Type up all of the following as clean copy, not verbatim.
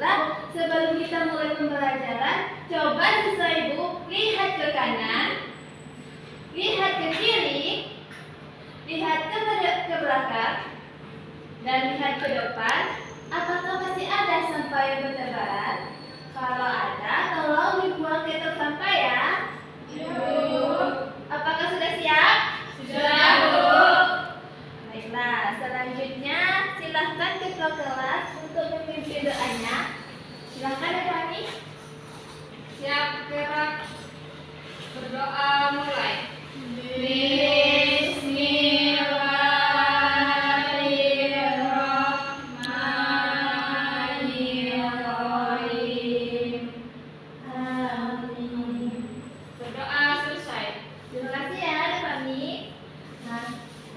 Baiklah, sebelum kita mulai pembelajaran, coba siswa ibu lihat ke kanan, lihat ke kiri, lihat ke belakang, dan lihat ke depan. Apakah masih ada sampah yang bertebaran? Kalau ada, tolong dibuang ke tempat sampah ya. Apakah sudah siap? Sudah, Bu. Baiklah, selanjutnya silahkan ketua kelas untuk memimpin doanya. Silahkan ya Fani. Siap gerak. Berdoa mulai. Bismillahirrahmanirrahim. Amin. Berdoa selesai. Terima kasih ya Fani. Nah,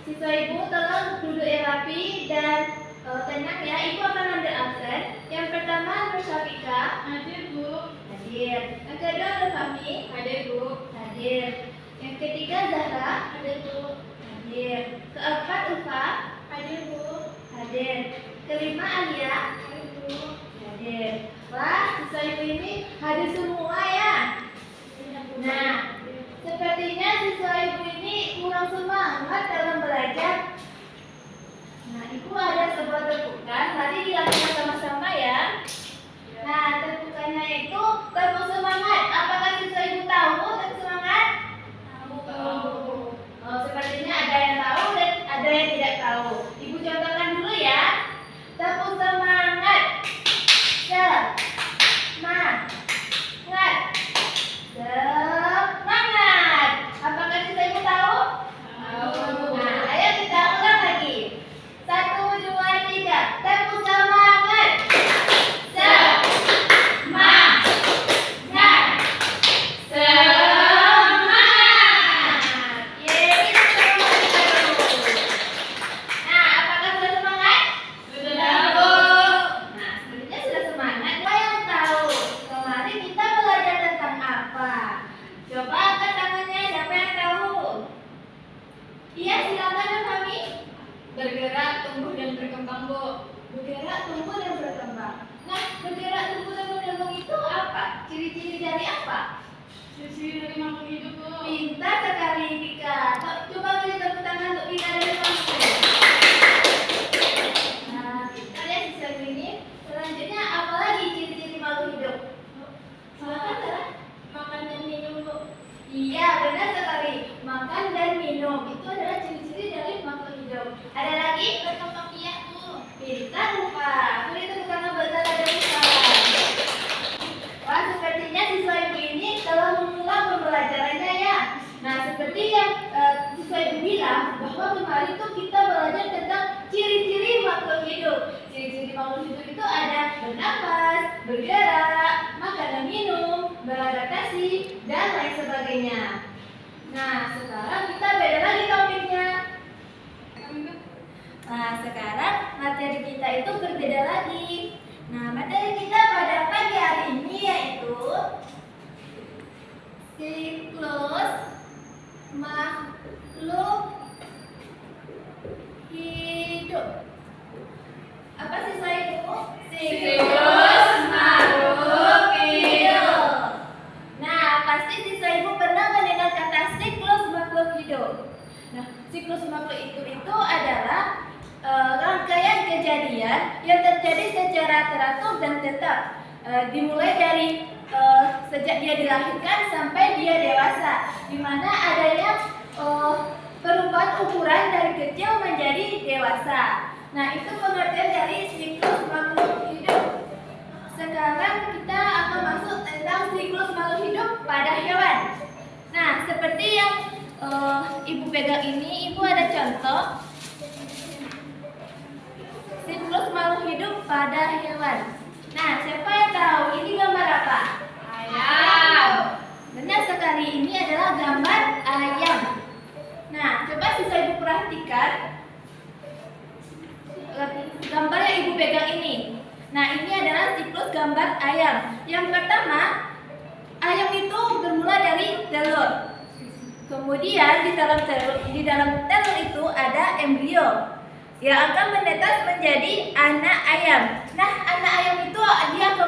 siswa ibu tolong duduk yang rapi dan tenang ya. Ibu akan ambil absen. Yang pertama Nur Syafika. Hadir, Bu. Hadir. Yang kedua Nur Fahmi. Hadir, Bu. Hadir. Yang ketiga Zahra. Hadir, Bu. Hadir. Keempat Ufa. Hadir, Bu. Hadir. Kelima Alia. Hadir, Bu. Hadir. Wah, siswa ibu ini hadir semua ya. Nah, sepertinya siswa ibu ini kurang semangat dalam belajar. Nah, ibu ada sebuah tepukan. Mari dilakukan sama-sama ya. Nah, tepukannya itu tepuk semangat. Apakah siswa ibu tahu tepuk semangat? Tahu. Oh, sepertinya ada yang tahu dan ada yang tidak tahu. Ibu contohkan dulu ya. Tepuk semangat. Semangat. Semangat. Apakah siswa ibu tahu? Tahu. Nah, ayo kita ulang lagi. 1, 2, 3. Tepuk semangat. Semangat. Semangat. Yeay, semangat kita dulu. Nah, apakah sudah semangat? Sudah, Bu. Nah, sebenarnya sudah semangat. Siapa yang tahu kemarin kita belajar tentang apa? Coba angkat tangannya, siapa yang tahu? Iya, silakan ya kami. Bergerak, tumbuh dan berkembang, Bu. Bergerak, tumbuh dan berkembang. Nah, bergerak, tumbuh dan berkembang itu apa? Ciri-ciri dari apa? Sisi dari makhluk hidup, Bu. Pintar sekali Vika. Coba beri tepuk tangan untuk Vika dari kami. Nah, pintar ya siswa ini. Selanjutnya apa lagi ciri-ciri makhluk hidup? Silakan Sarah. Makan dan minum, Bu. Iya, benar sekali. Makan dan minum itu adalah ciri-ciri dari makhluk hidup. Ada lagi? Berkembang biak, Bu. Pintar lupa. Beri tepuk tangan buat Sarah dan Vika. Wah, sepertinya siswa ibu ini telah mengulang pembelajarannya ya. Nah, seperti yang siswa ibu bilang bahwa kemarin tuh kita belajar tentang ciri-ciri makhluk hidup. Ciri-ciri makhluk hidup itu ada bernafas, bergerak, makan dan minum, beradaptasi, dan lain sebagainya. Nah, sekarang kita beda lagi topiknya. Nah, sekarang materi kita itu berbeda lagi. Nah, materi kita pada pagi hari ini yaitu siklus makhluk hidup. Apa sih saya itu? Siklus makhluk hidup. Nah, pasti siswa ibu pernah mendengar kata siklus makhluk hidup. Nah, siklus makhluk hidup itu adalah rangkaian kejadian yang terjadi secara teratur dan tetap, dimulai dari sejak dia dilahirkan sampai dia dewasa, di mana adanya perubahan ukuran dari kecil menjadi dewasa. Nah, itu pengertian dari siklus makhluk hidup. Sekarang kita akan masuk tentang siklus makhluk hidup pada hewan. Nah, seperti yang ibu pegang ini, ibu ada contoh siklus makhluk hidup pada hewan. Nah, siapa yang tahu ini gambar apa? Ayam. Benar sekali, ini adalah gambar ayam. Nah, coba siswa ibu perhatikan gambar yang ibu pegang ini. Nah, ini adalah siklus gambar ayam. Yang pertama, ayam itu bermula dari telur. Kemudian di dalam telur itu ada embrio yang akan menetas menjadi anak ayam. Nah, anak ayam itu dia akan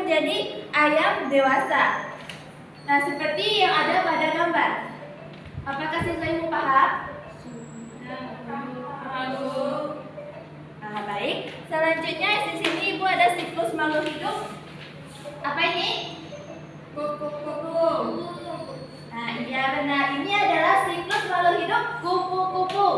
menjadi ayam dewasa. Nah, seperti yang ada pada gambar. Apakah siswa ibu paham? Nah, baik. Selanjutnya di sini ibu ada siklus makhluk hidup. Apa ini? Kupu-kupu. Nah, iya benar. Ini adalah siklus makhluk hidup kupu-kupu.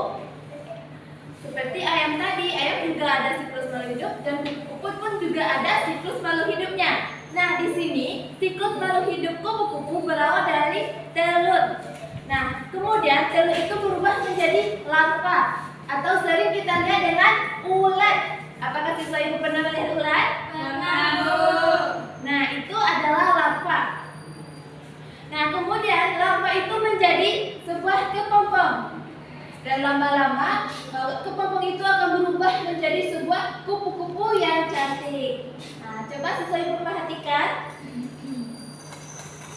Seperti ayam tadi, ayam juga ada siklus makhluk hidup dan kupu-kupu pun juga ada siklus makhluk hidupnya. Nah, di sini siklus makhluk hidup kupu-kupu berawal dari telur. Nah, kemudian telur itu berubah menjadi larva atau sering kita lihat dengan ulat. Apakah siswa ibu pernah melihat ulat? Pernah, Bu. Nah, itu adalah larva. Nah, kemudian larva itu menjadi sebuah kepompong. Dan lama-lama kepompong itu akan berubah menjadi sebuah kupu-kupu yang cantik. Nah, coba siswa ibu perhatikan.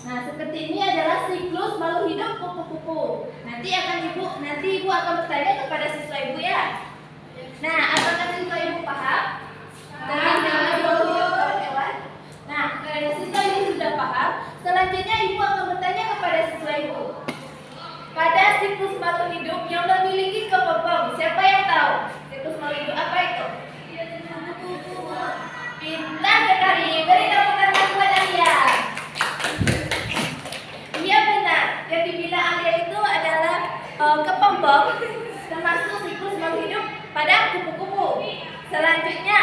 Nah, seperti ini adalah siklus makhluk hidup kupu-kupu. Nanti ibu akan bertanya kepada siswa ibu ya. Nah, apakah siswa ibu paham tentang siklus makhluk hidup hewan? Nah, kalau siswa ibu sudah paham, selanjutnya ibu akan bertanya kepada siswa ibu. Pada siklus makhluk hidup yang memiliki kepompong, siapa yang tahu? Siklus makhluk hidup apa itu? Pintar sekali. Beri tepuk tangan buat Alia. Iya benar. Yang dibilang Alia itu adalah kepompong, termasuk siklus makhluk hidup pada kupu-kupu. Selanjutnya,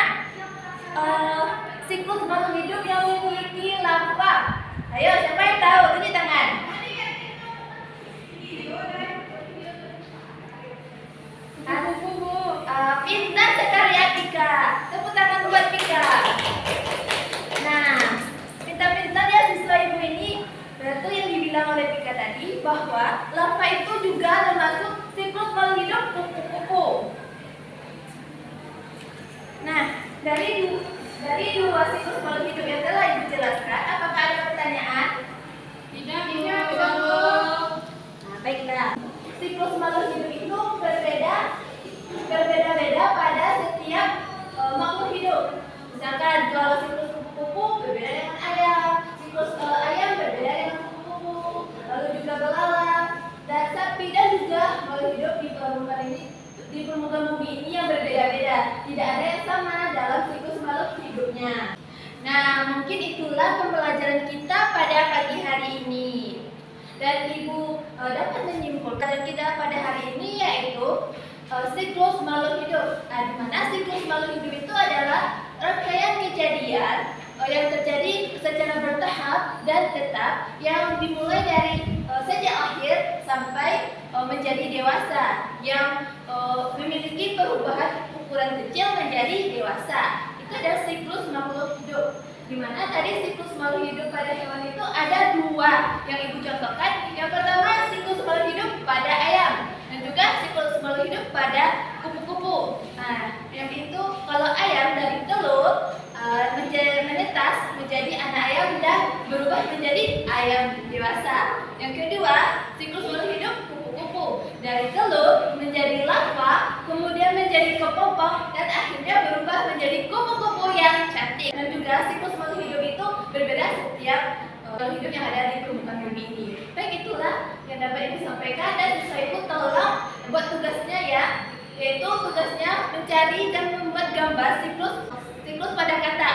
siklus makhluk hidup yang memiliki larva. Ayo, siapa yang tahu? Tunjuk tangan. Pintar sekali Atika. Tepuk tangan buat Pika. Nah, pintar-pintar ya siswa ibu ini. Berarti yang dibilang oleh Pika tadi bahwa larva itu juga termasuk siklus makhluk hidup kupu-kupu. Nah, dari dua siklus makhluk hidup yang telah ibu jelaskan, apakah ada pertanyaan? Tidak, Bu. Nah, baiklah. Siklus makhluk hidup itu berbeda-beda pada setiap makhluk hidup. Misalkan kalau siklus kupu-kupu berbeda dengan ayam, siklus ayam berbeda dengan kupu-kupu, lalu juga belalang dan sapi dan juga makhluk hidup di permukaan bumi ini yang berbeda-beda. Tidak ada yang sama dalam siklus makhluk hidupnya. Nah, mungkin itulah pembelajaran kita pada pagi hari ini. Dan ibu dapat menyimpulkan kita pada hari ini yaitu siklus makhluk hidup. Nah, di mana siklus makhluk hidup itu adalah rangkaian kejadian yang terjadi secara bertahap dan tetap yang dimulai dari sejak lahir sampai menjadi dewasa, yang memiliki perubahan ukuran kecil menjadi dewasa. Itu adalah siklus makhluk hidup. Di mana tadi siklus makhluk hidup pada hewan itu ada dua yang ibu contohkan. Yang pertama siklus makhluk hidup pada ayam dan juga siklus makhluk hidup pada kupu-kupu. Nah, yang itu kalau ayam dari telur menetas menjadi anak ayam dan berubah menjadi ayam dewasa. Yang kedua, siklus makhluk hidup kupu-kupu dari telur menjadi larva, kemudian menjadi kepompong dan akhirnya berubah menjadi kupu-kupu yang cantik. Dan juga siklus makhluk hidup itu berbeda setiap makhluk hidup yang ada di permukaan bumi ini. Baik, itulah yang dapat ibu sampaikan dan siswa ibu tolong buat tugasnya ya, yaitu tugasnya mencari dan membuat gambar siklus pada kata.